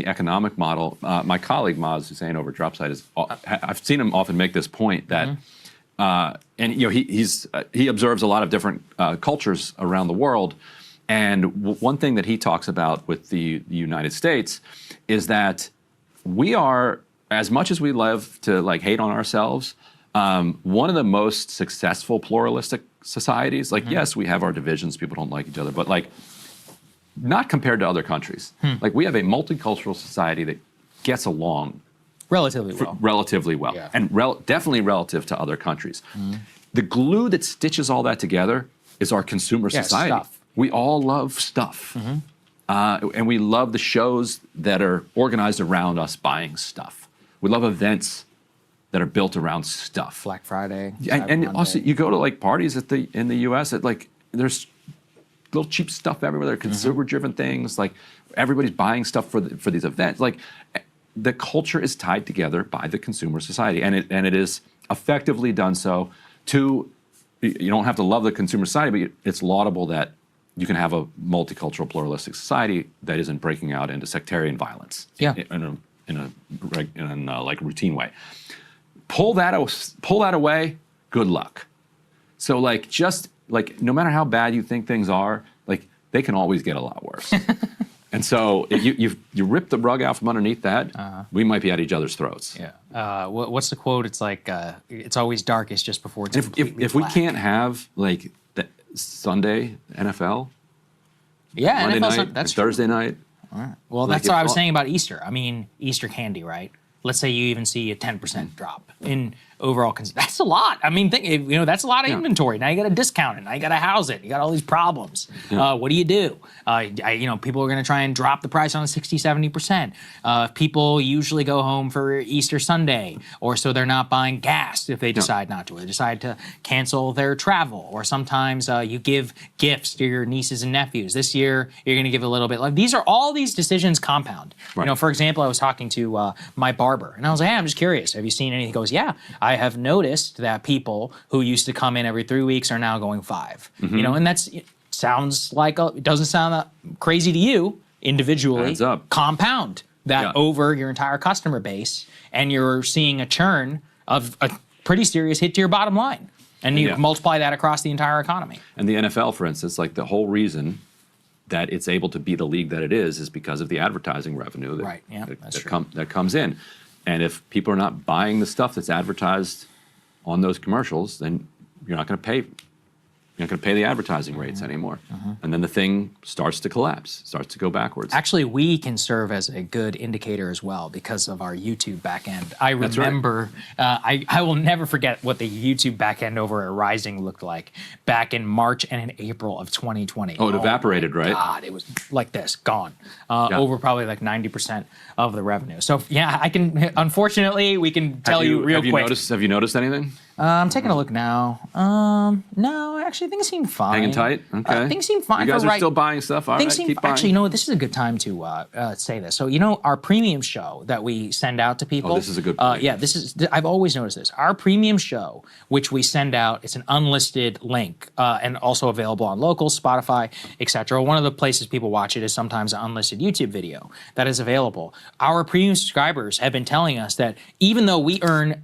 The economic model. My colleague Maz Hussein over at Dropsite I've seen him often make this point that, and he observes a lot of different cultures around the world, and one thing that he talks about with the United States is that we are, as much as we love to like hate on ourselves, one of the most successful pluralistic societies. Like, yes, we have our divisions, people don't like each other, but like, not compared to other countries. Like, we have a multicultural society that gets along relatively well, Yeah. and definitely relative to other countries. The glue that stitches all that together is our consumer society. Stuff. We all love stuff. And we love the shows that are organized around us buying stuff. We love events that are built around stuff. Black Friday. And also, you go to like parties in the U.S. at like there's little cheap stuff everywhere. There are consumer-driven things. Like, everybody's buying stuff for these events. Like, the culture is tied together by the consumer society, and it is effectively done so. You don't have to love the consumer society, but it's laudable that you can have a multicultural, pluralistic society that isn't breaking out into sectarian violence. Yeah. In a like routine way. Pull that away. Good luck. So like, just like, no matter how bad you think things are, like, they can always get a lot worse. And so if you rip the rug out from underneath that, we might be at each other's throats. Yeah. What's the quote? It's like, it's always darkest just before it's completely if we black. can't have like the Sunday NFL, Yeah, Monday NFL, night, that's Thursday night. Well, Like, that's what I was if- saying about Easter. I mean, Easter candy, right? Let's say you even see a 10% drop in overall. That's a lot. I mean, that's a lot of inventory. Now you got to discount it. Now you got to house it. You got all these problems. What do you do? People are going to try and drop the price on 60, 70%. People usually go home for Easter Sunday, or so they're not buying gas if they decide not to, or they decide to cancel their travel. Or sometimes you give gifts to your nieces and nephews. This year, you're going to give a little bit. Like, all these decisions compound. Right. For example, I was talking to my barber, and I was like, hey, I'm just curious. Have you seen anything? He goes, yeah, I have noticed that people who used to come in every 3 weeks are now going 5. And it doesn't sound crazy to you individually. Adds up. Compound that over your entire customer base, and you're seeing a churn of a pretty serious hit to your bottom line. And you multiply that across the entire economy. And the NFL, for instance, like, the whole reason that it's able to be the league that it is because of the advertising revenue that comes in. And if people are not buying the stuff that's advertised on those commercials, then you're not going to pay the advertising rates anymore. And then the thing starts to collapse, starts to go backwards. Actually, we can serve as a good indicator as well because of our YouTube backend. I remember, I will never forget what the YouTube backend over at Rising looked like back in March and in April of 2020. Oh, it evaporated, right? God, it was like this, gone. Over probably like 90% of the revenue. So yeah, unfortunately, we can tell you real quick. Have you noticed anything? I'm taking a look now. No, actually, things seem fine. Hanging tight? Okay. Things seem fine. You guys are still buying stuff? All right, keep buying. Actually, this is a good time to say this. So, our premium show that we send out to people. Oh, this is a good point. I've always noticed this. Our premium show, which we send out, it's an unlisted link and also available on Locals, Spotify, etc. One of the places people watch it is sometimes an unlisted YouTube video that is available. Our premium subscribers have been telling us that even though we earn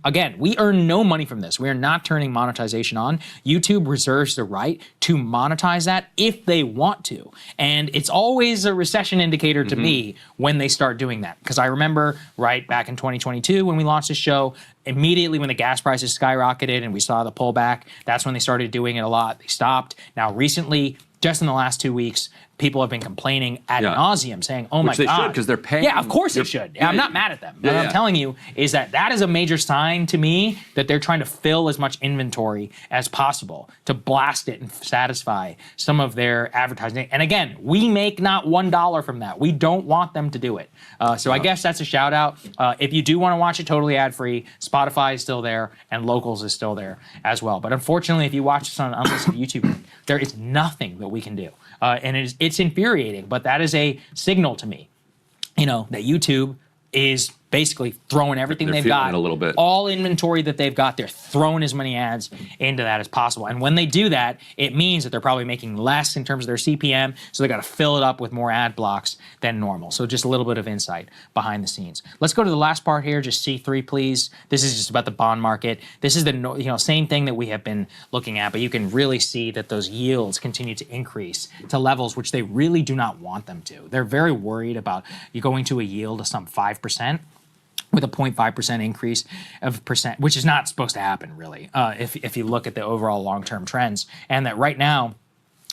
no money from this, we are not turning monetization on. YouTube reserves the right to monetize that if they want to. And it's always a recession indicator to me when they start doing that. Because I remember right back in 2022 when we launched the show, immediately when the gas prices skyrocketed and we saw the pullback, that's when they started doing it a lot. They stopped. Now recently, just in the last 2 weeks, people have been complaining ad nauseum, saying, "Oh my God!" Which they should, because they're paying. Yeah, of course they should. I'm not mad at them. What I'm telling you is that is a major sign to me that they're trying to fill as much inventory as possible to blast it and satisfy some of their advertising. And again, we make not $1 from that. We don't want them to do it. So I guess that's a shout out. If you do want to watch it totally ad free, Spotify is still there and Locals is still there as well. But unfortunately, if you watch this on an unlisted YouTube, there is nothing that we can do. And it's infuriating, but that is a signal to me, that YouTube is basically throwing everything They're they've feeling got, it a little bit. all inventory that they've got, they're throwing as many ads into that as possible. And when they do that, it means that they're probably making less in terms of their CPM, so they got to fill it up with more ad blocks than normal. So just a little bit of insight behind the scenes. Let's go to the last part here, just C3, please. This is just about the bond market. This is the same thing that we have been looking at, but you can really see that those yields continue to increase to levels which they really do not want them to. They're very worried about you going to a yield of some 5%. With a 0.5% increase of percent, which is not supposed to happen, really, if you look at the overall long-term trends. And that right now,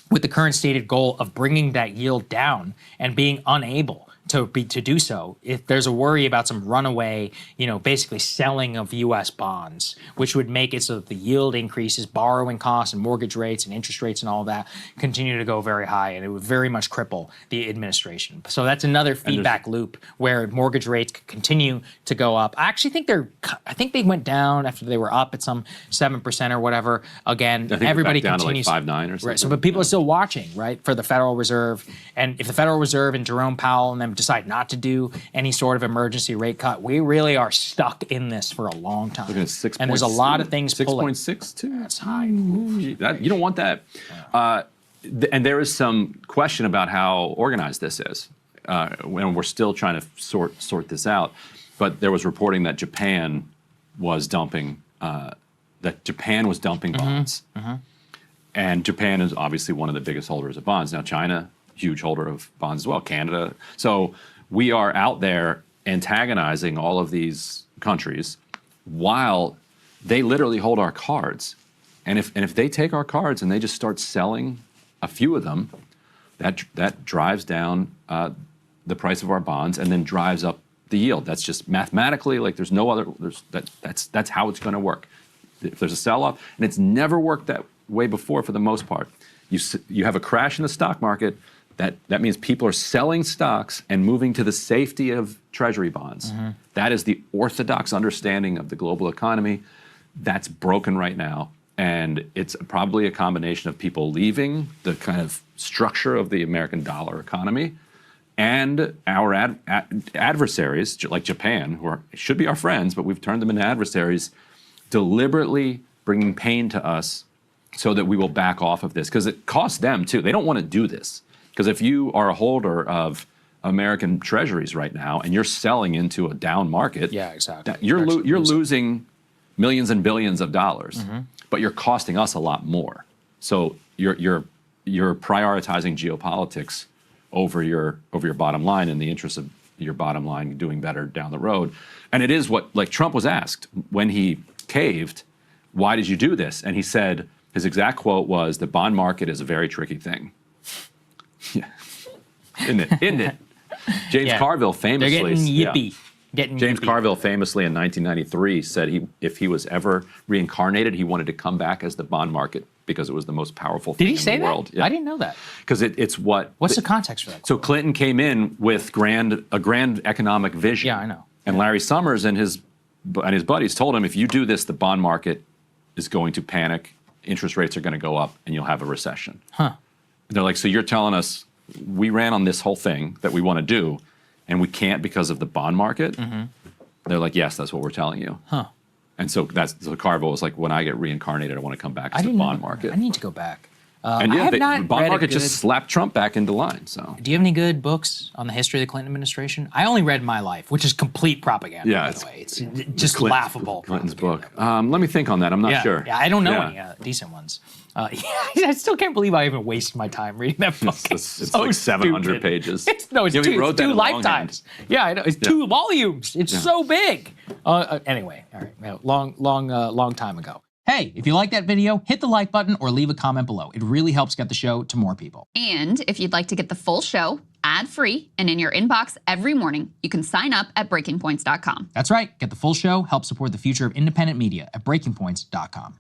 with the current stated goal of bringing that yield down and being unable to do so, if there's a worry about some runaway, basically selling of U.S. bonds, which would make it so that the yield increases, borrowing costs and mortgage rates and interest rates and all that continue to go very high, and it would very much cripple the administration. So that's another feedback loop where mortgage rates could continue to go up. I actually think they went down after they were up at some 7% or whatever. Again, I think everybody down continues to like 5.9 or something. Right. So, but people are still watching, right, for the Federal Reserve, and if the Federal Reserve and Jerome Powell and them decide not to do any sort of emergency rate cut, we really are stuck in this for a long time. Looking at 6. And there's a lot of things pulling. 6.62. That's high. You don't want that. And there is some question about how organized this is, and we're still trying to sort this out. But there was reporting that Japan was dumping bonds. And Japan is obviously one of the biggest holders of bonds. Now, China, huge holder of bonds as well, Canada. So we are out there antagonizing all of these countries while they literally hold our cards. And if they take our cards and they just start selling a few of them, that drives down the price of our bonds and then drives up the yield. That's just mathematically, like there's no other, that's how it's going to work. If there's a sell-off, and it's never worked that way before for the most part. You have a crash in the stock market, that means people are selling stocks and moving to the safety of treasury bonds. That is the orthodox understanding of the global economy. That's broken right now. And it's probably a combination of people leaving the kind of structure of the American dollar economy and our adversaries, like Japan, who should be our friends, but we've turned them into adversaries, deliberately bringing pain to us so that we will back off of this. Because it costs them, too. They don't want to do this. Because if you are a holder of American treasuries right now and you're selling into a down market, Yeah, exactly. you're losing millions and billions of dollars, but you're costing us a lot more. So you're prioritizing geopolitics over your bottom line in the interest of your bottom line doing better down the road. And it is what, like Trump was asked when he caved, why did you do this? And he said, his exact quote was, the bond market is a very tricky thing. Yeah. Isn't it? James Carville famously. They're getting yippee. James Carville famously in 1993 said if he was ever reincarnated, he wanted to come back as the bond market because it was the most powerful thing in the world. Did he say that? I didn't know that. Because it's what. What's the context for that? So Clinton came in with a grand economic vision. Yeah, I know. And Larry Summers and his buddies told him, if you do this, the bond market is going to panic, interest rates are going to go up, and you'll have a recession. They're like, so you're telling us we ran on this whole thing that we want to do, and we can't because of the bond market? They're like, yes, that's what we're telling you. And so Carville was like, when I get reincarnated, I want to come back to the bond market. I need to go back. And yeah, I have the not bond read market a good, just slapped Trump back into line. So Do you have any good books on the history of the Clinton administration? I only read My Life, which is complete propaganda, Yeah, by it's- the way. It's just laughable. Clinton's propaganda. book. Let me think on that. I'm not sure. Yeah, I don't know any decent ones. I still can't believe I even wasted my time reading that book. It's so like 700 stupid. pages. It's he wrote that two in lifetimes. Yeah, I know. It's 2 volumes. It's so big. Anyway, all right. Long time ago. Hey, if you like that video, hit the like button or leave a comment below. It really helps get the show to more people. And if you'd like to get the full show ad-free and in your inbox every morning, you can sign up at breakingpoints.com. That's right. Get the full show. Help support the future of independent media at breakingpoints.com.